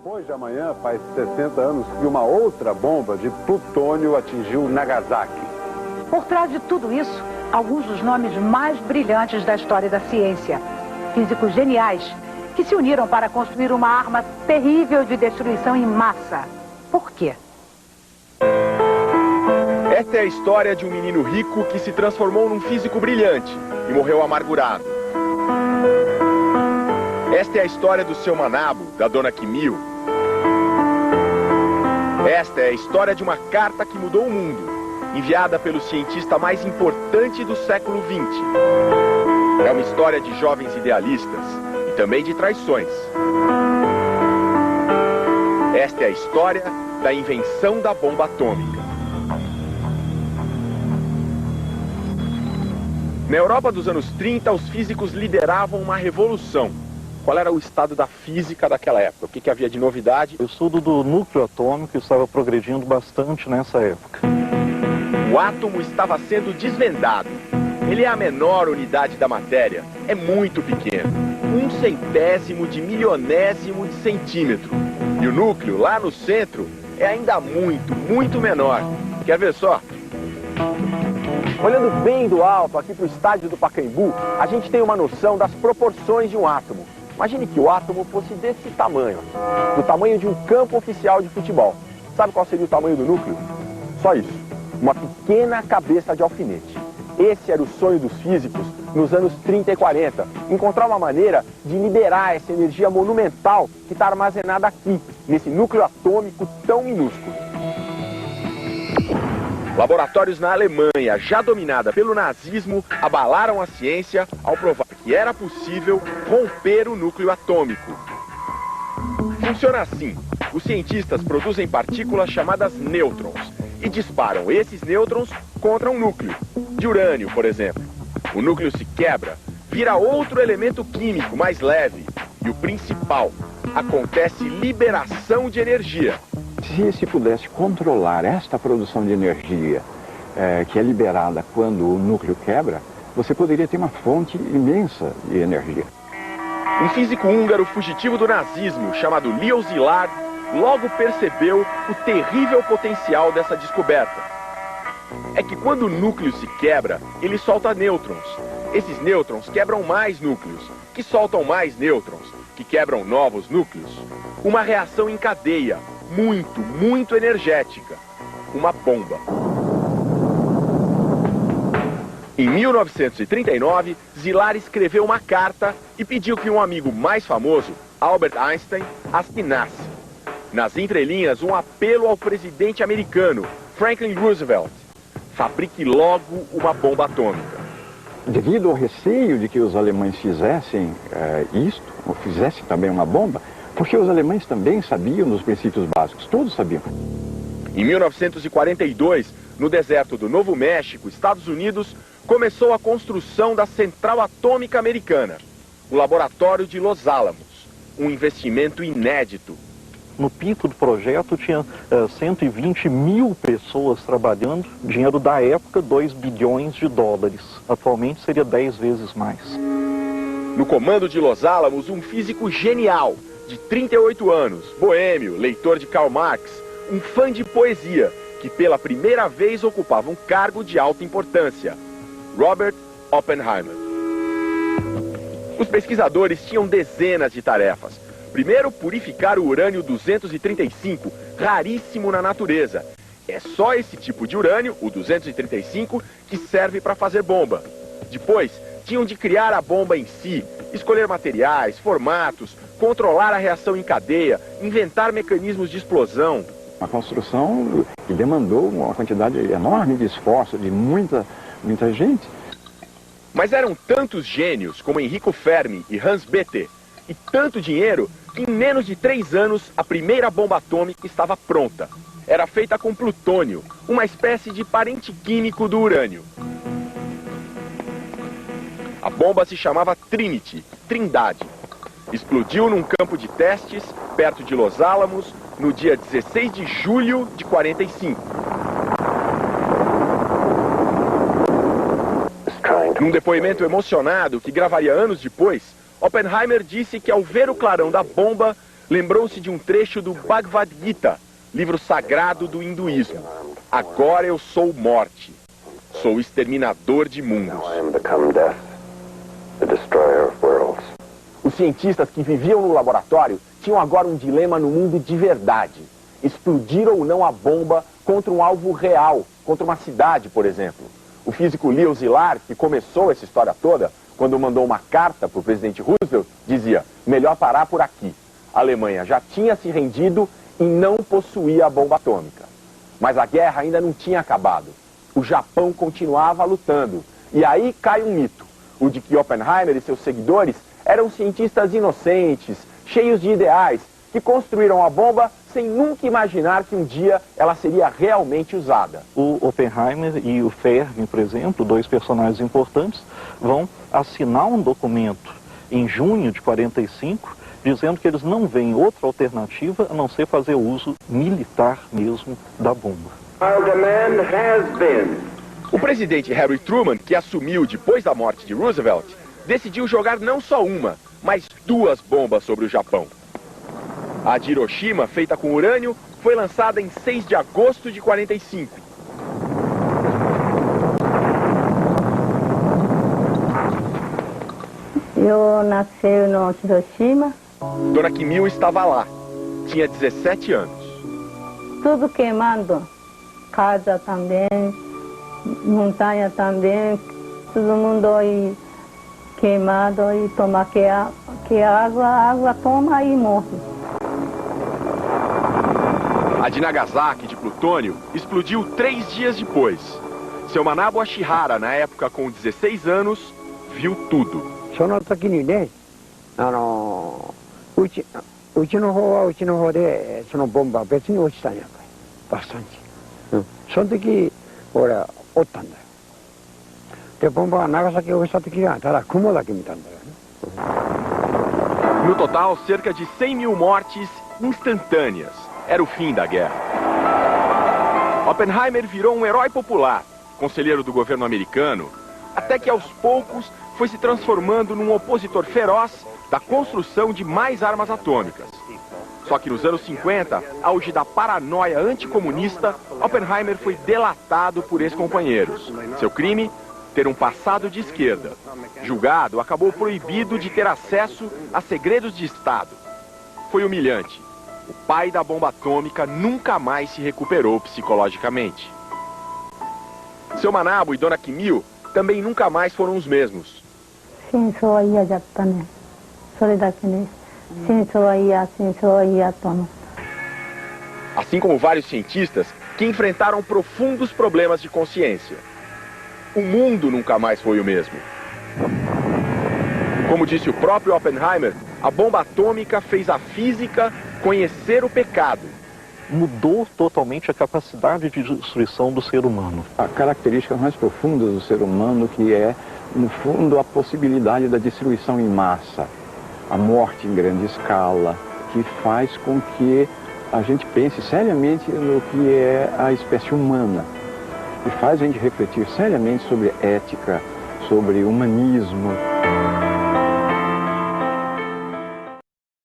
Depois de amanhã, faz 60 anos que uma outra bomba de plutônio atingiu Nagasaki. Por trás de tudo isso, alguns dos nomes mais brilhantes da história da ciência. Físicos geniais que se uniram para construir uma arma terrível de destruição em massa. Por quê? Esta é a história de um menino rico que se transformou num físico brilhante e morreu amargurado. Esta é a história do seu Manabo, da dona Kimil. Esta é a história de uma carta que mudou o mundo, enviada pelo cientista mais importante do século XX. É uma história de jovens idealistas e também de traições. Esta é a história da invenção da bomba atômica. Na Europa dos anos 30, os físicos lideravam uma revolução. Qual era o estado da física daquela época? O que havia de novidade? O estudo do núcleo atômico estava progredindo bastante nessa época. O átomo estava sendo desvendado. Ele é a menor unidade da matéria. É muito pequeno. 1/100º de milionésimo de centímetro. E o núcleo, lá no centro, é ainda muito, muito menor. Quer ver só? Olhando bem do alto aqui para o estádio do Pacaembu, a gente tem uma noção das proporções de um átomo. Imagine que o átomo fosse desse tamanho, do tamanho de um campo oficial de futebol. Sabe qual seria o tamanho do núcleo? Só isso, uma pequena cabeça de alfinete. Esse era o sonho dos físicos nos anos 30 e 40, encontrar uma maneira de liberar essa energia monumental que está armazenada aqui, nesse núcleo atômico tão minúsculo. Laboratórios na Alemanha, já dominada pelo nazismo, abalaram a ciência ao provar que era possível romper o núcleo atômico. Funciona assim: os cientistas produzem partículas chamadas nêutrons e disparam esses nêutrons contra um núcleo, de urânio, por exemplo. O núcleo se quebra, vira outro elemento químico mais leve e o principal, acontece liberação de energia. Se se pudesse controlar esta produção de energia que é liberada quando o núcleo quebra, você poderia ter uma fonte imensa de energia. Um físico húngaro fugitivo do nazismo, chamado Leo Szilard, logo percebeu o terrível potencial dessa descoberta. É que quando o núcleo se quebra, ele solta nêutrons. Esses nêutrons quebram mais núcleos, que soltam mais nêutrons, que quebram novos núcleos. Uma reação em cadeia, muito, muito energética. Uma bomba. Em 1939, Szilard escreveu uma carta e pediu que um amigo mais famoso, Albert Einstein, assinasse. Nas entrelinhas, um apelo ao presidente americano, Franklin Roosevelt. Fabrique logo uma bomba atômica. Devido ao receio de que os alemães fizessem isto, ou fizessem também uma bomba, porque os alemães também sabiam dos princípios básicos, todos sabiam. Em 1942, no deserto do Novo México, Estados Unidos, começou a construção da Central Atômica Americana, o Laboratório de Los Alamos, um investimento inédito. No pico do projeto tinha 120 mil pessoas trabalhando, dinheiro da época, 2 bilhões de dólares. Atualmente seria 10 vezes mais. No comando de Los Alamos, um físico genial, de 38 anos, boêmio, leitor de Karl Marx, um fã de poesia, que pela primeira vez ocupava um cargo de alta importância, Robert Oppenheimer. Os pesquisadores tinham dezenas de tarefas. Primeiro, purificar o urânio 235, raríssimo na natureza. É só esse tipo de urânio, o 235, que serve para fazer bomba. Depois, tinham de criar a bomba em si, escolher materiais, formatos, controlar a reação em cadeia, inventar mecanismos de explosão. Uma construção que demandou uma quantidade enorme de esforço de muita gente. Mas eram tantos gênios como Enrico Fermi e Hans Bethe, e tanto dinheiro, que em menos de 3 anos a primeira bomba atômica estava pronta. Era feita com plutônio, uma espécie de parente químico do urânio. A bomba se chamava Trinity, Trindade. Explodiu num campo de testes, perto de Los Alamos, no dia 16 de julho de 45. Num depoimento emocionado que gravaria anos depois, Oppenheimer disse que ao ver o clarão da bomba, lembrou-se de um trecho do Bhagavad Gita, livro sagrado do hinduísmo. Agora eu sou morte. Sou o exterminador de mundos. Os cientistas que viviam no laboratório tinham agora um dilema no mundo de verdade. Explodir ou não a bomba contra um alvo real, contra uma cidade, por exemplo. O físico Leo Szilard, que começou essa história toda, quando mandou uma carta para o presidente Roosevelt, dizia: melhor parar por aqui. A Alemanha já tinha se rendido e não possuía a bomba atômica. Mas a guerra ainda não tinha acabado. O Japão continuava lutando. E aí cai um mito, o de que Oppenheimer e seus seguidores eram cientistas inocentes, cheios de ideais, que construíram a bomba sem nunca imaginar que um dia ela seria realmente usada. O Oppenheimer e o Fermi, por exemplo, dois personagens importantes, vão assinar um documento em junho de 45, dizendo que eles não veem outra alternativa a não ser fazer uso militar mesmo da bomba. O presidente Harry Truman, que assumiu depois da morte de Roosevelt, decidiu jogar não só uma, mas 2 bombas sobre o Japão. A de Hiroshima, feita com urânio, foi lançada em 6 de agosto de 45. Eu nasci no Hiroshima. Dona Kimil estava lá. Tinha 17 anos. Tudo queimando. Casa também, montanha também. Todo mundo aí queimado e toma que água toma e morre. A de Nagasaki, de plutônio, explodiu 3 dias depois. Seu Manabu Ashihara, na época com 16 anos, viu tudo. その時にね、うちの方はうちの方でそのボンバー別に落ちたんやから爆散地、その時俺はおったんだよ。でボンバーが長崎を落ちた時はただ雲だけ見たんだよね。 No total, cerca de 100.000 mortes instantâneas. Era o fim da guerra. Oppenheimer virou um herói popular, conselheiro do governo americano, até que aos poucos foi se transformando num opositor feroz da construção de mais armas atômicas. Só que nos anos 50, auge da paranoia anticomunista, Oppenheimer foi delatado por ex-companheiros. Seu crime? Ter um passado de esquerda. Julgado, acabou proibido de ter acesso a segredos de Estado. Foi humilhante. O pai da bomba atômica nunca mais se recuperou psicologicamente. Seu Manabu e Dona Kimil também nunca mais foram os mesmos. Assim como vários cientistas que enfrentaram profundos problemas de consciência. O mundo nunca mais foi o mesmo. Como disse o próprio Oppenheimer, a bomba atômica fez a física conhecer o pecado. Mudou totalmente a capacidade de destruição do ser humano. A característica mais profunda do ser humano, que é, no fundo, a possibilidade da destruição em massa, a morte em grande escala, que faz com que a gente pense seriamente no que é a espécie humana, e faz a gente refletir seriamente sobre ética, sobre humanismo.